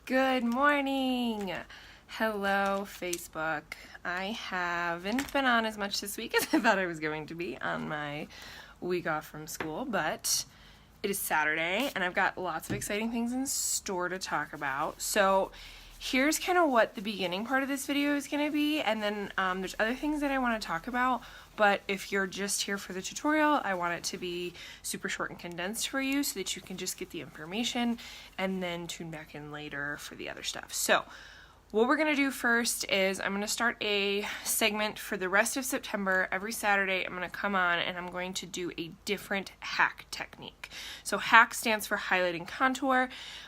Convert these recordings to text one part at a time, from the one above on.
Good morning. Hello, Facebook. I haven't been on as much this week as I thought I was going to be on my week off from school, but it is Saturday and I've got lots of exciting things in store to talk about. So here's kind of what the beginning part of this video is going to be, and then there's other things that I want to talk about, but if you're just here for the tutorial, I want it to be super short and condensed for you so that you can just get the information and then tune back in later for the other stuff. So what we're going to do first is I'm going to start a segment for the rest of September. Every Saturday I'm going to come on and I'm going to do a different hack technique. So hack stands for highlight and contour,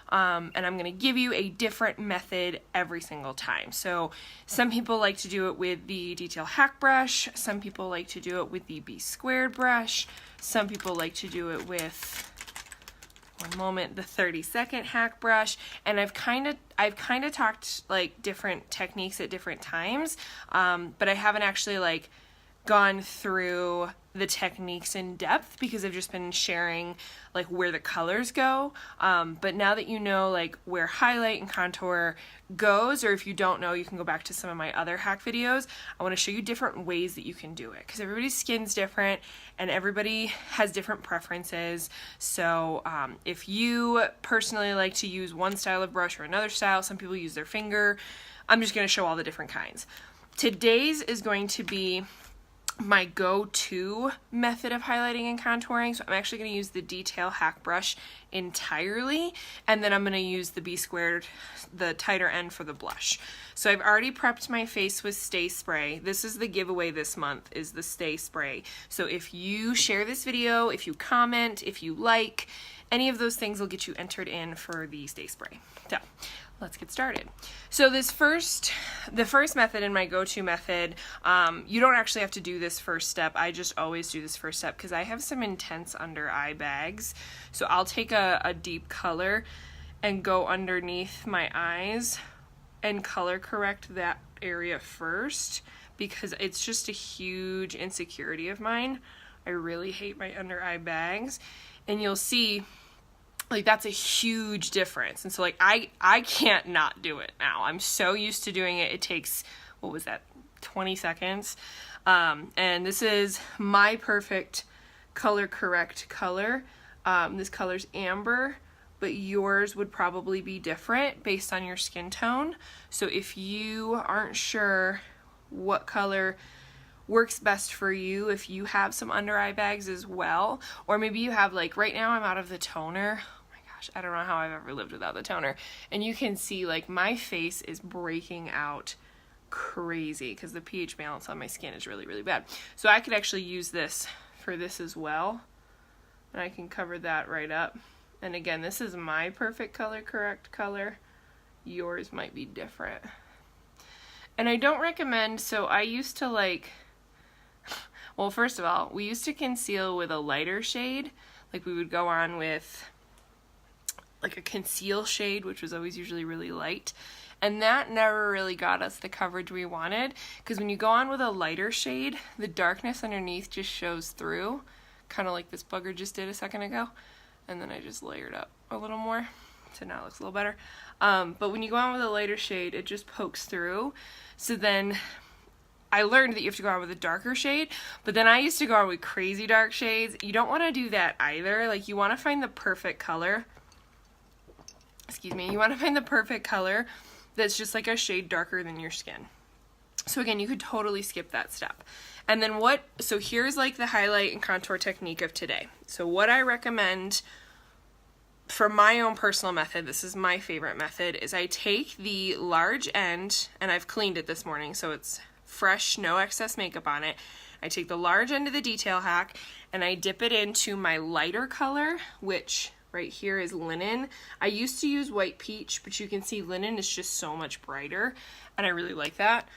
and I'm going to give you a different method every single time. So some people like to do it with the detail hack brush, some people like to do it with the B squared brush, some people like to do it with the 30-second hack brush, and I've kind of talked like different techniques at different times, but I haven't actually like gone through the techniques in depth because I've just been sharing like where the colors go. But now that you know like where highlight and contour goes, or if you don't know, you can go back to some of my other hack videos. I want to show you different ways that you can do it because everybody's skin's different and everybody has different preferences. So if you personally like to use one style of brush or another style, some people use their finger, I'm just going to show all the different kinds. Today's is going to be my go-to method of highlighting and contouring. So I'm actually going to use the detail hack brush entirely, and then I'm going to use the B squared, the tighter end, for the blush. So I've already prepped my face with Stay Spray. This is the giveaway this month, is the Stay Spray. So if you share this video, if you comment, if you like, any of those things will get you entered in for the Stay Spray. So let's get started. So the first method, and my go-to method, you don't actually have to do this first step. I just always do this first step because I have some intense under eye bags. So I'll take a deep color and go underneath my eyes and color correct that area first because it's just a huge insecurity of mine. I really hate my under eye bags, and you'll see like that's a huge difference. And so like I can't not do it now. I'm so used to doing it. It takes, what was that, 20 seconds. And this is my perfect color correct color. This color's amber, but yours would probably be different based on your skin tone. So if you aren't sure what color works best for you, if you have some under eye bags as well, or maybe you have, like right now I'm out of the toner. I don't know how I've ever lived without the toner. And you can see like my face is breaking out crazy because the pH balance on my skin is really, really bad. So I could actually use this for this as well. And I can cover that right up. And again, this is my perfect color correct color. Yours might be different. And I don't recommend, so I used to like, well, first of all, we used to conceal with a lighter shade. Like we would go on with like a conceal shade, which was always usually really light, and that never really got us the coverage we wanted, because when you go on with a lighter shade, the darkness underneath just shows through, kind of like this bugger just did a second ago, and then I just layered up a little more, so now it looks a little better. But when you go on with a lighter shade, it just pokes through. So then I learned that you have to go on with a darker shade, but then I used to go on with crazy dark shades. You don't want to do that either. Like you want to find the perfect color. You want to find the perfect color that's just like a shade darker than your skin. So again, you could totally skip that step. And then so here's like the highlight and contour technique of today. So what I recommend for my own personal method, this is my favorite method, is I take the large end, and I've cleaned it this morning so it's fresh, no excess makeup on it. I take the large end of the detail hack and I dip it into my lighter color, which right here is linen. I used to use white peach, but you can see linen is just so much brighter, and I really like that.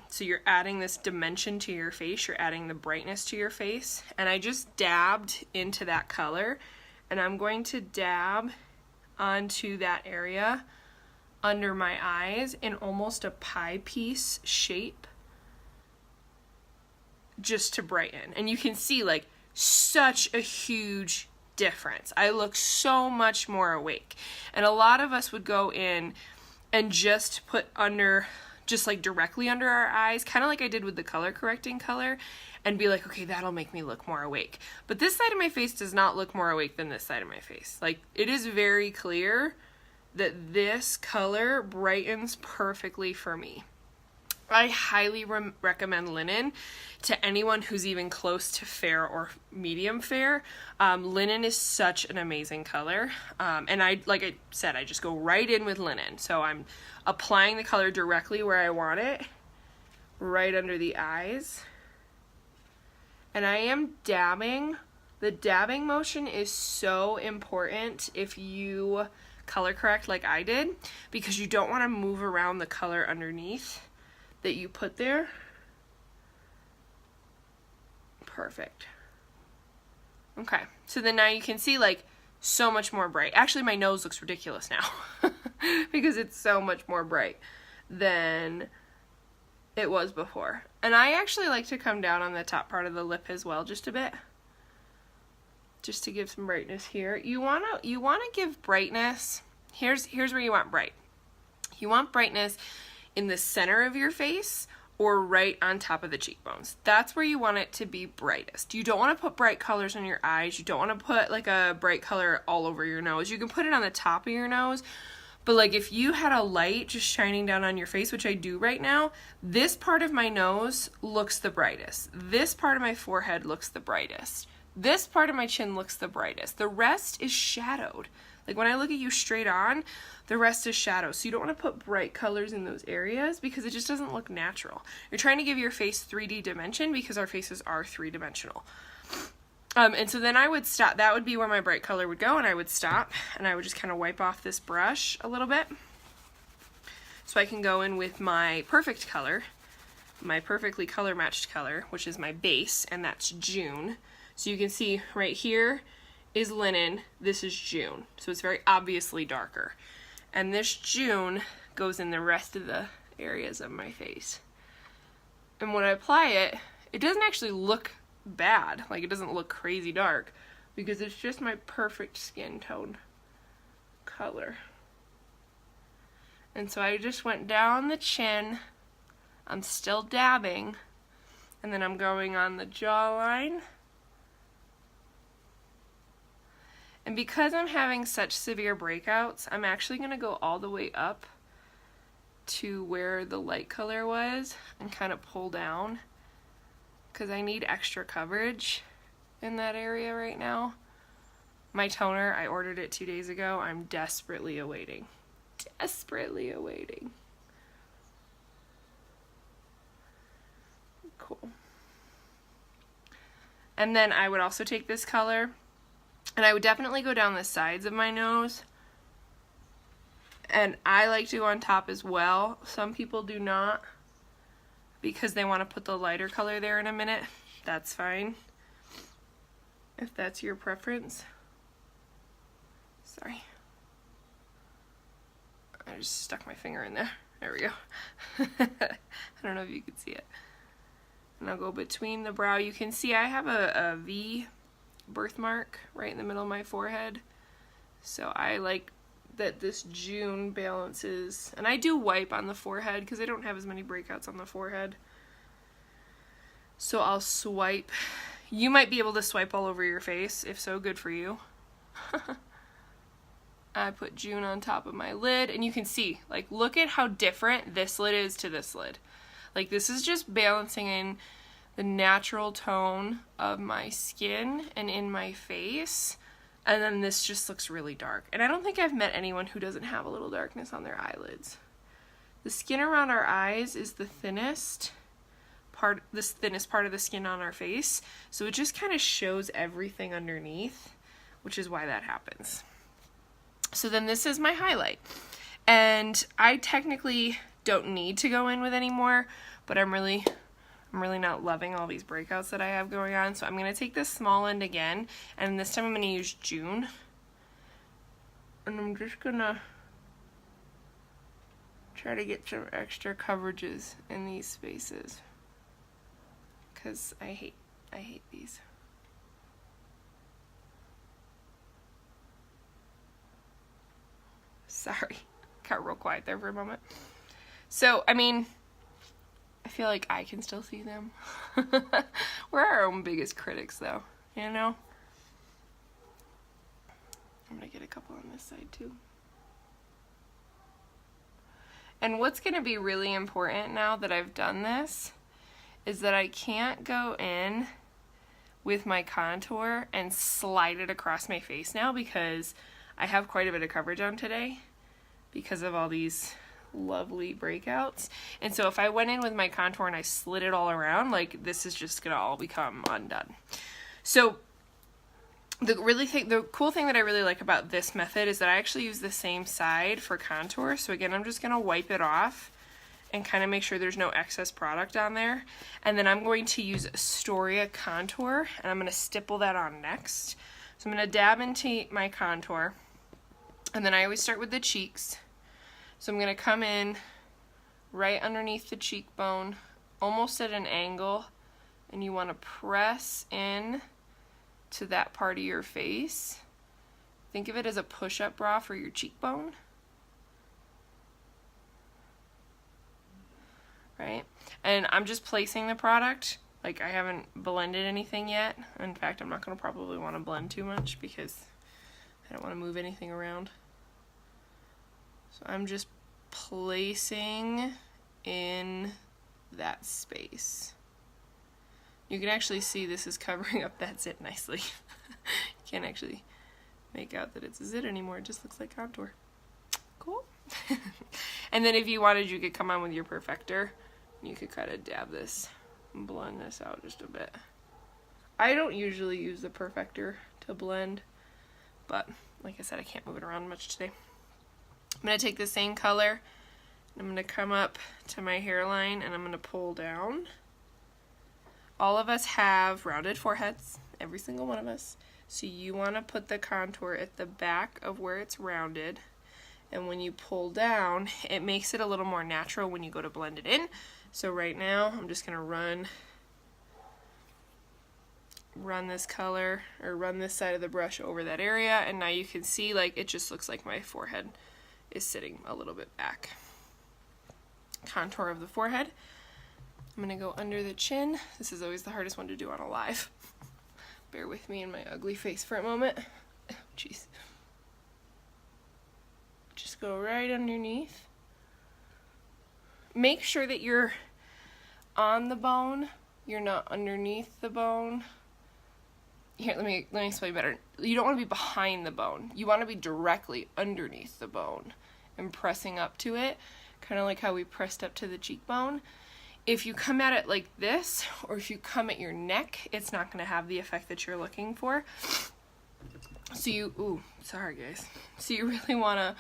So you're adding this dimension to your face, you're adding the brightness to your face, and I just dabbed into that color, and I'm going to dab onto that area under my eyes in almost a pie piece shape, just to brighten. And you can see like such a huge difference. I look so much more awake. And a lot of us would go in and just put under, just like directly under our eyes, kind of like I did with the color correcting color, and be like, okay, that'll make me look more awake. But this side of my face does not look more awake than this side of my face. Like, it is very clear that this color brightens perfectly for me. I highly recommend linen to anyone who's even close to fair or medium fair. Linen is such an amazing color. And like I said, I just go right in with linen. So I'm applying the color directly where I want it, right under the eyes. And I am dabbing. The dabbing motion is so important if you color correct like I did, because you don't want to move around the color underneath that you put there. Perfect. Okay, so then now you can see like so much more bright. Actually, my nose looks ridiculous now because it's so much more bright than it was before. And I actually like to come down on the top part of the lip as well, just a bit, just to give some brightness here. You wanna give brightness. Here's where you want bright. You want brightness in the center of your face or right on top of the cheekbones. That's where you want it to be brightest. You don't want to put bright colors on your eyes. You don't want to put like a bright color all over your nose. You can put it on the top of your nose, but like if you had a light just shining down on your face, which I do right now, this part of my nose looks the brightest. This part of my forehead looks the brightest. This part of my chin looks the brightest. The rest is shadowed. Like when I look at you straight on, the rest is shadow. So you don't want to put bright colors in those areas because it just doesn't look natural. You're trying to give your face 3D dimension because our faces are 3-dimensional. And so then I would stop. That would be where my bright color would go, and I would stop and I would just kind of wipe off this brush a little bit so I can go in with my perfect color, my perfectly color matched color, which is my base, and that's June. So you can see right here is linen, this is June. So it's very obviously darker. And this June goes in the rest of the areas of my face. And when I apply it, it doesn't actually look bad. Like it doesn't look crazy dark because it's just my perfect skin tone color. And so I just went down the chin. I'm still dabbing. And then I'm going on the jawline. And because I'm having such severe breakouts, I'm actually going to go all the way up to where the light color was and kind of pull down because I need extra coverage in that area right now. My toner, I ordered it 2 days ago. I'm desperately awaiting. Desperately awaiting. Cool. And then I would also take this color, and I would definitely go down the sides of my nose. And I like to go on top as well. Some people do not because they want to put the lighter color there in a minute. That's fine if that's your preference. Sorry. I just stuck my finger in there. There we go. I don't know if you can see it. And I'll go between the brow. You can see I have a V birthmark right in the middle of my forehead. So I like that this June balances. And I do wipe on the forehead because I don't have as many breakouts on the forehead. So I'll swipe. You might be able to swipe all over your face. If so, good for you. I put June on top of my lid, and you can see, like, look at how different this lid is to this lid. Like, this is just balancing in the natural tone of my skin and in my face, and then this just looks really dark. And I don't think I've met anyone who doesn't have a little darkness on their eyelids. The skin around our eyes is the thinnest part of the skin on our face, so it just kind of shows everything underneath, which is why that happens. So then this is my highlight, and I technically don't need to go in with any more, but I'm really not loving all these breakouts that I have going on, so I'm going to take this small end again, and this time I'm going to use June, and I'm just going to try to get some extra coverages in these spaces, because I hate these. Sorry, got real quiet there for a moment. So, I mean, I feel like I can still see them. We're our own biggest critics, though, you know? I'm gonna get a couple on this side, too. And what's gonna be really important now that I've done this is that I can't go in with my contour and slide it across my face now, because I have quite a bit of coverage on today because of all these lovely breakouts. And so if I went in with my contour and I slid it all around, like, this is just gonna all become undone. So the cool thing that I really like about this method is that I actually use the same side for contour. So again, I'm just gonna wipe it off and kind of make sure there's no excess product on there. And then I'm going to use Astoria contour, and I'm gonna stipple that on next. So I'm gonna dab into my contour, and then I always start with the cheeks. So I'm gonna come in right underneath the cheekbone, almost at an angle, and you wanna press in to that part of your face. Think of it as a push-up bra for your cheekbone. Right? And I'm just placing the product. Like, I haven't blended anything yet. In fact, I'm not going to probably want to blend too much because I don't want to move anything around. So I'm just placing in that space. You can actually see this is covering up that zit nicely. You can't actually make out that it's a zit anymore. It just looks like contour. Cool. And then if you wanted, you could come on with your perfector. You could kind of dab this and blend this out just a bit. I don't usually use the perfector to blend, but like I said, I can't move it around much today. I'm going to take the same color, and I'm going to come up to my hairline, and I'm going to pull down. All of us have rounded foreheads, every single one of us. So you want to put the contour at the back of where it's rounded. And when you pull down, it makes it a little more natural when you go to blend it in. So right now, I'm just gonna run this color, or run this side of the brush over that area, and now you can see, like, it just looks like my forehead is sitting a little bit back. Contour of the forehead. I'm gonna go under the chin. This is always the hardest one to do on a live. Bear with me in my ugly face for a moment. Jeez. Just go right underneath. Make sure that you're on the bone, you're not underneath the bone. Here, let me explain better. You don't want to be behind the bone. You want to be directly underneath the bone and pressing up to it, kind of like how we pressed up to the cheekbone. If you come at it like this, or if you come at your neck, it's not going to have the effect that you're looking for. So sorry guys. So you really want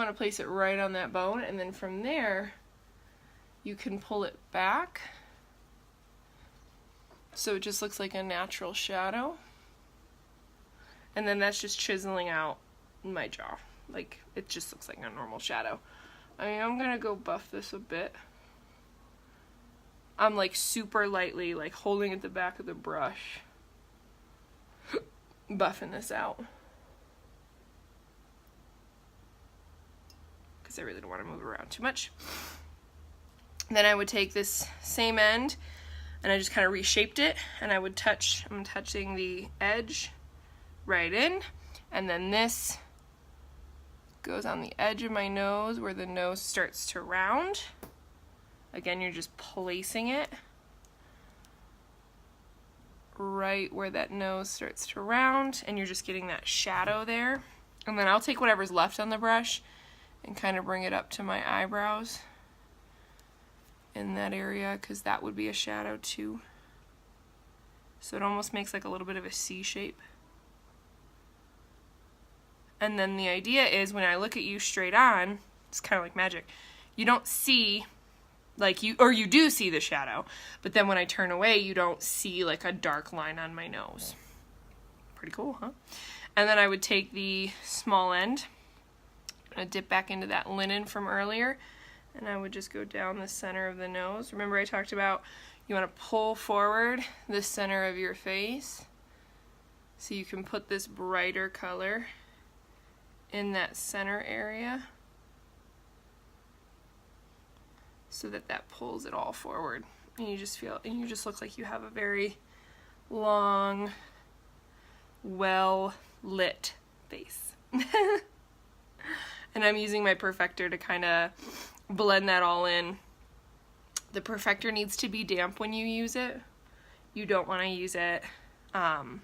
to place it right on that bone, and then from there you can pull it back so it just looks like a natural shadow. And then that's just chiseling out my jaw. Like, it just looks like a normal shadow. I mean, I'm gonna go buff this a bit. I'm like super lightly, like holding at the back of the brush, buffing this out. Because I really don't want to move around too much. Then I would take this same end, and I just kind of reshaped it, and I'm touching the edge right in, and then this goes on the edge of my nose where the nose starts to round. Again, you're just placing it right where that nose starts to round, and you're just getting that shadow there. And then I'll take whatever's left on the brush and kind of bring it up to my eyebrows in that area, because that would be a shadow too. So it almost makes like a little bit of a C shape. And then the idea is, when I look at you straight on, it's kind of like magic. You don't see, like, you do see the shadow, but then when I turn away, you don't see like a dark line on my nose. Pretty cool, huh? And then I would take the small end, I'm gonna dip back into that linen from earlier, and I would just go down the center of the nose. Remember I talked about you want to pull forward the center of your face so you can put this brighter color in that center area so that that pulls it all forward. And you just feel, and you just look like you have a very long, well lit face. And I'm using my perfector to kind of blend that all in. The perfector needs to be damp when you use it. You don't want to use it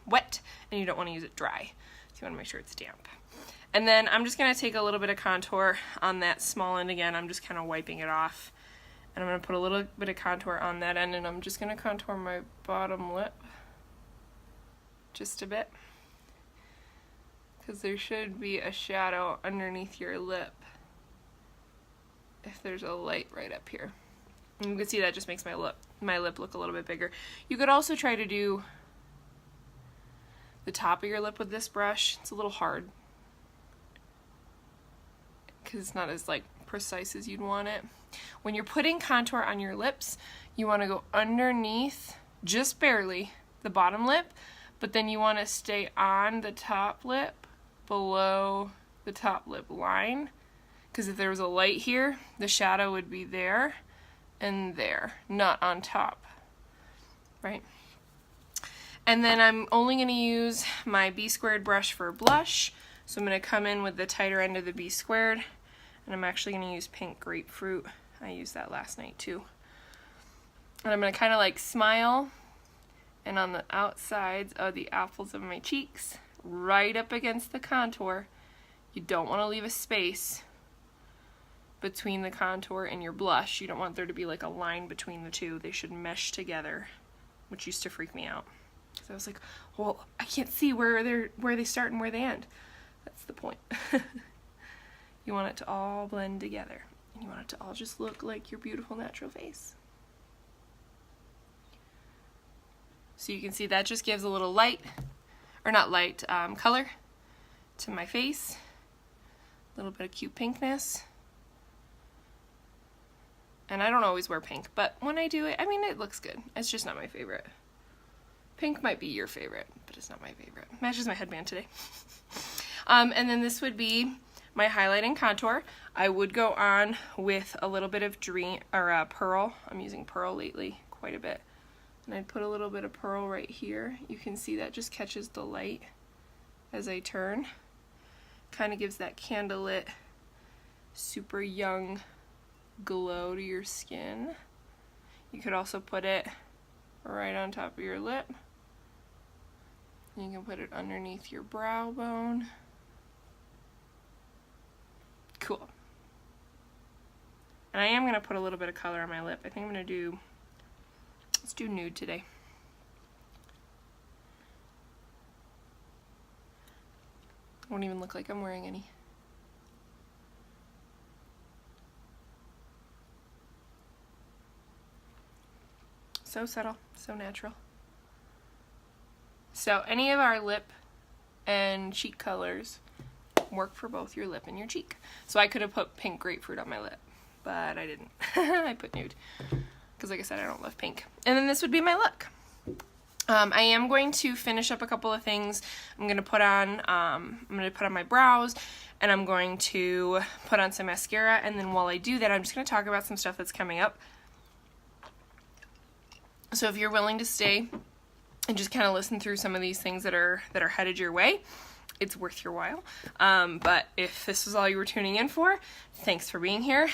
wet, and you don't want to use it dry. So you want to make sure it's damp. And then I'm just going to take a little bit of contour on that small end again. I'm just kind of wiping it off. And I'm going to put a little bit of contour on that end, and I'm just going to contour my bottom lip just a bit, because there should be a shadow underneath your lip if there's a light right up here. And you can see that just makes my lip look a little bit bigger. You could also try to do the top of your lip with this brush. It's a little hard because it's not as like precise as you'd want it. When you're putting contour on your lips, you want to go underneath, just barely, the bottom lip, but then you want to stay on the top lip below the top lip line, because if there was a light here, the shadow would be there and there, not on top, right? And then I'm only going to use my B² brush for blush, so I'm going to come in with the tighter end of the B², and I'm actually going to use pink grapefruit. I used that last night too. And I'm going to kind of like smile, and on the outsides of the apples of my cheeks, right up against the contour, you don't want to leave a space between the contour and your blush. You don't want there to be like a line between the two. They should mesh together, which used to freak me out. Because I was like, well, I can't see where they start and where they end. That's the point. You want it to all blend together. And you want it to all just look like your beautiful natural face. So you can see that just gives a little light, or not light, color to my face. A little bit of cute pinkness. And I don't always wear pink, but when I do it, I mean, it looks good. It's just not my favorite. Pink might be your favorite, but it's not my favorite. Matches my headband today. And then this would be my highlight and contour. I would go on with a little bit of pearl. I'm using pearl lately quite a bit. And I'd put a little bit of pearl right here. You can see that just catches the light as I turn. Kind of gives that candlelit, super young glow to your skin. You could also put it right on top of your lip. You can put it underneath your brow bone. Cool. And I am going to put a little bit of color on my lip. I think I'm going to do, let's do nude today. Won't even look like I'm wearing any. So subtle, so natural. So any of our lip and cheek colors work for both your lip and your cheek. So I could have put pink grapefruit on my lip, but I didn't. I put nude because, like I said, I don't love pink. And then this would be my look. I am going to finish up a couple of things. I'm going to put on my brows, and I'm going to put on some mascara. And then while I do that, I'm just going to talk about some stuff that's coming up. So if you're willing to stay and just kind of listen through some of these things that are headed your way, it's worth your while. But if this is all you were tuning in for, thanks for being here.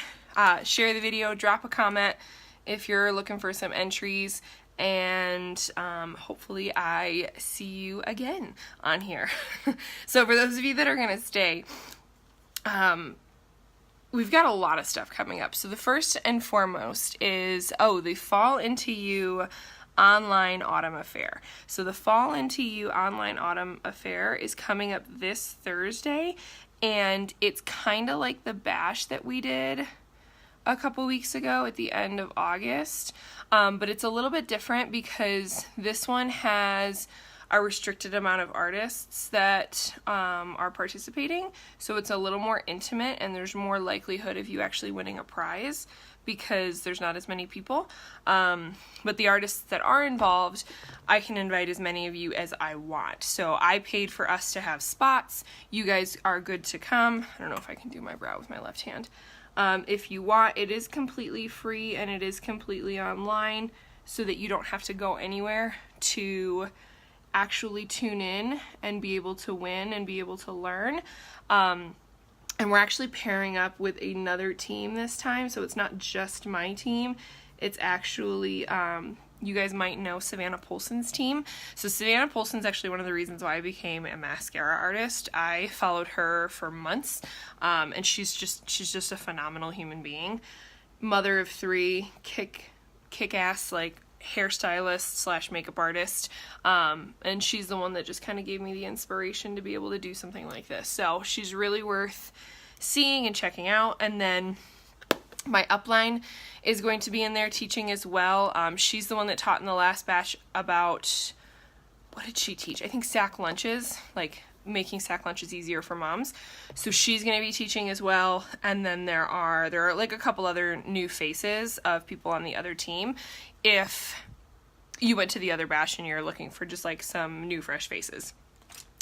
Share the video, drop a comment if you're looking for some entries, and hopefully I see you again on here. So for those of you that are going to stay, we've got a lot of stuff coming up. So the first and foremost is, the Fall Into You Online Autumn Affair. So the Fall Into You Online Autumn Affair is coming up this Thursday, and it's kind of like the bash that we did a couple weeks ago at the end of August, but it's a little bit different because this one has a restricted amount of artists that are participating, so it's a little more intimate and there's more likelihood of you actually winning a prize because there's not as many people. But the artists that are involved, I can invite as many of you as I want. So I paid for us to have spots. You guys are good to come. I don't know if I can do my brow with my left hand. If you want, it is completely free and it is completely online so that you don't have to go anywhere to actually tune in and be able to win and be able to learn. And we're actually pairing up with another team this time, so it's not just my team. It's actually, you guys might know Savannah Polson's team. So Savannah Polson's actually one of the reasons why I became a mascara artist. I followed her for months, and she's just a phenomenal human being. Mother of 3, kick-ass, like, hairstylist / makeup artist, and she's the one that just kind of gave me the inspiration to be able to do something like this. So she's really worth seeing and checking out. And then my upline is going to be in there teaching as well. She's the one that taught in the last batch about, what did she teach? I think sack lunches, like making sack lunches easier for moms. So she's going to be teaching as well. And then there are like a couple other new faces of people on the other team. If you went to the other batch and you're looking for just like some new fresh faces.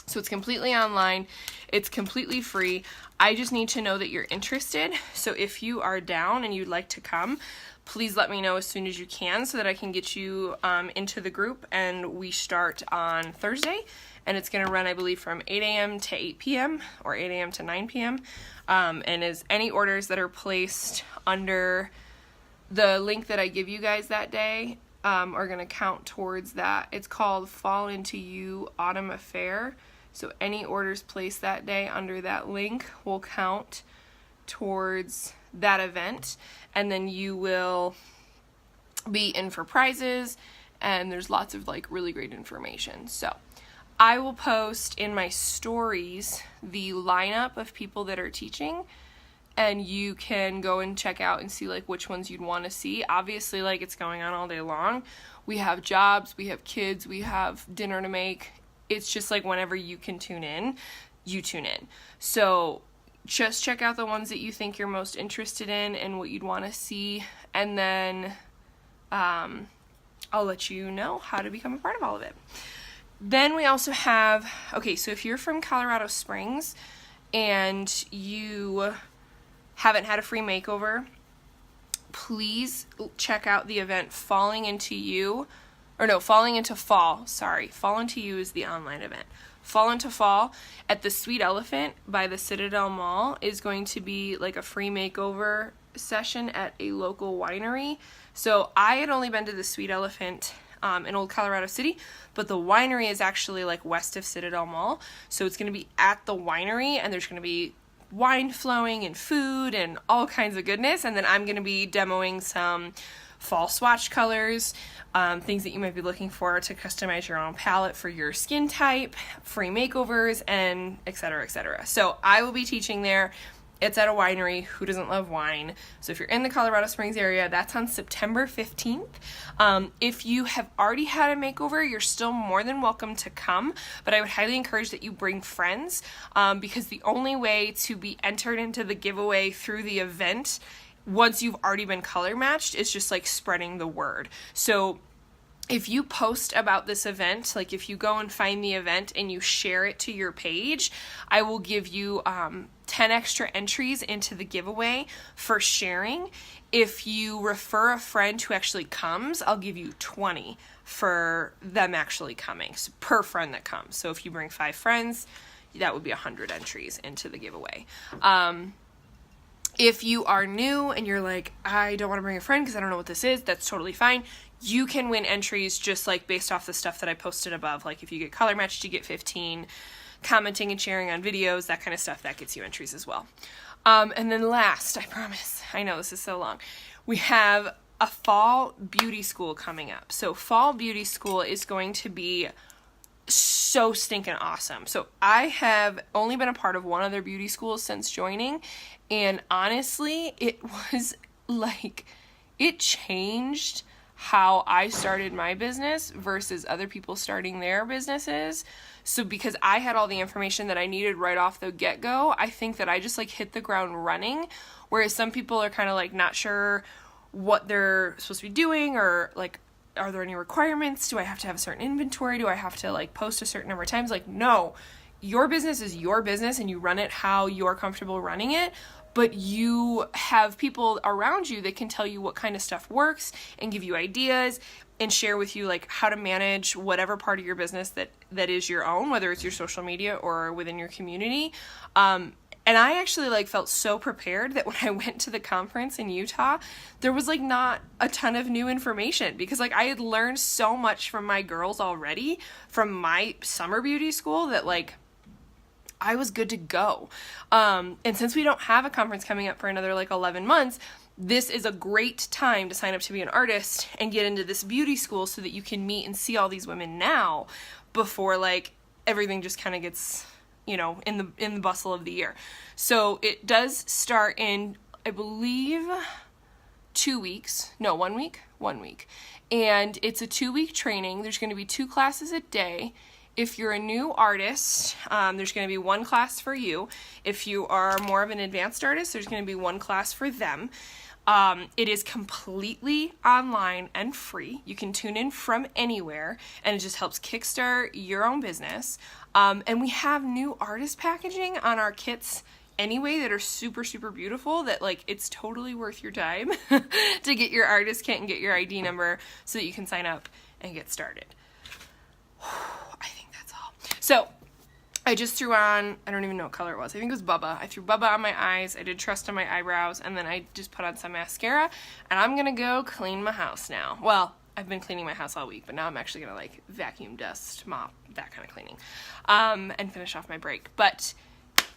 So it's completely online. It's completely free. I just need to know that you're interested. So if you are down and you'd like to come, please let me know as soon as you can so that I can get you into the group. And we start on Thursday. And it's going to run, I believe, from 8 a.m. to 8 p.m. or 8 a.m. to 9 p.m. And as any orders that are placed under the link that I give you guys that day are going to count towards that. It's called Fall Into You Autumn Affair. So any orders placed that day under that link will count towards that event. And then you will be in for prizes. And there's lots of like really great information. So I will post in my stories the lineup of people that are teaching, and you can go and check out and see like which ones you'd want to see. Obviously, like, it's going on all day long. We have jobs, we have kids, we have dinner to make. It's just like whenever you can tune in, you tune in. So just check out the ones that you think you're most interested in and what you'd want to see, and then I'll let you know how to become a part of all of it. Then we also have, okay, so if you're from Colorado Springs and you haven't had a free makeover, please check out the event Falling Into Fall. Sorry, Fall Into You is the online event. Fall Into Fall at the Sweet Elephant by the Citadel Mall is going to be like a free makeover session at a local winery. So I had only been to the Sweet Elephant in Old Colorado City, but the winery is actually like west of Citadel Mall. So it's going to be at the winery, and there's going to be wine flowing and food and all kinds of goodness. And then I'm going to be demoing some fall swatch colors, things that you might be looking for to customize your own palette for your skin type, free makeovers, and etc., etc. So I will be teaching there. It's at a winery. Who doesn't love wine? So if you're in the Colorado Springs area, that's on September 15th. If you have already had a makeover, you're still more than welcome to come, but I would highly encourage that you bring friends, because the only way to be entered into the giveaway through the event, once you've already been color matched, is just like spreading the word. So if you post about this event, like if you go and find the event and you share it to your page, I will give you 10 extra entries into the giveaway for sharing. If you refer a friend who actually comes, I'll give you 20 for them actually coming, so per friend that comes. So if you bring 5 friends, that would be 100 entries into the giveaway. If you are new and you're like, I don't want to bring a friend because I don't know what this is, that's totally fine. You can win entries just like based off the stuff that I posted above. Like if you get color matched, you get 15. Commenting and sharing on videos, that kind of stuff, that gets you entries as well. And then last, I promise, I know this is so long, we have a fall beauty school coming up. So fall beauty school is going to be so stinking awesome. So I have only been a part of one other beauty school since joining, and honestly, it was like, it changed how I started my business versus other people starting their businesses. So because I had all the information that I needed right off the get-go, I think that I just like hit the ground running, whereas some people are kind of like not sure what they're supposed to be doing, or like, are there any requirements? Do I have to have a certain inventory? Do I have to like post a certain number of times? Like, no, your business is your business and you run it how you're comfortable running it, but you have people around you that can tell you what kind of stuff works and give you ideas and share with you like how to manage whatever part of your business that is your own, whether it's your social media or within your community. And I actually like felt so prepared that when I went to the conference in Utah, there was like not a ton of new information, because like I had learned so much from my girls already from my summer beauty school that like I was good to go. And since we don't have a conference coming up for another like 11 months, this is a great time to sign up to be an artist and get into this beauty school so that you can meet and see all these women now before like everything just kind of gets, you know, in the bustle of the year. So it does start in, I believe, 1 week. And it's a 2-week training. There's going to be 2 classes a day. If you're a new artist, there's going to be 1 class for you. If you are more of an advanced artist, there's going to be 1 class for them. It is completely online and free. You can tune in from anywhere, and it just helps kickstart your own business. And we have new artist packaging on our kits anyway that are super, super beautiful, that like it's totally worth your time to get your artist kit and get your ID number so that you can sign up and get started. I think that's all. So I just threw on, I don't even know what color it was. I think it was Bubba. I threw Bubba on my eyes. I did Trust on my eyebrows. And then I just put on some mascara. And I'm going to go clean my house now. Well, I've been cleaning my house all week, but now I'm actually going to like vacuum, dust, mop, that kind of cleaning. And finish off my break. But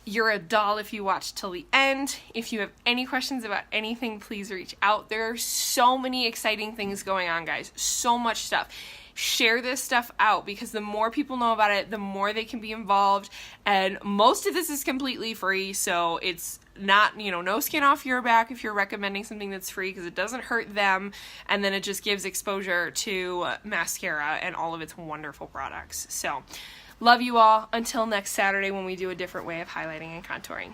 you're a doll if you watch till the end. If you have any questions about anything, please reach out. There are so many exciting things going on, guys. So much stuff. Share this stuff out, because the more people know about it, the more they can be involved. And most of this is completely free, so it's not, you know, no skin off your back if you're recommending something that's free, because it doesn't hurt them, and then it just gives exposure to mascara and all of its wonderful products. So love you all. Until next Saturday when we do a different way of highlighting and contouring.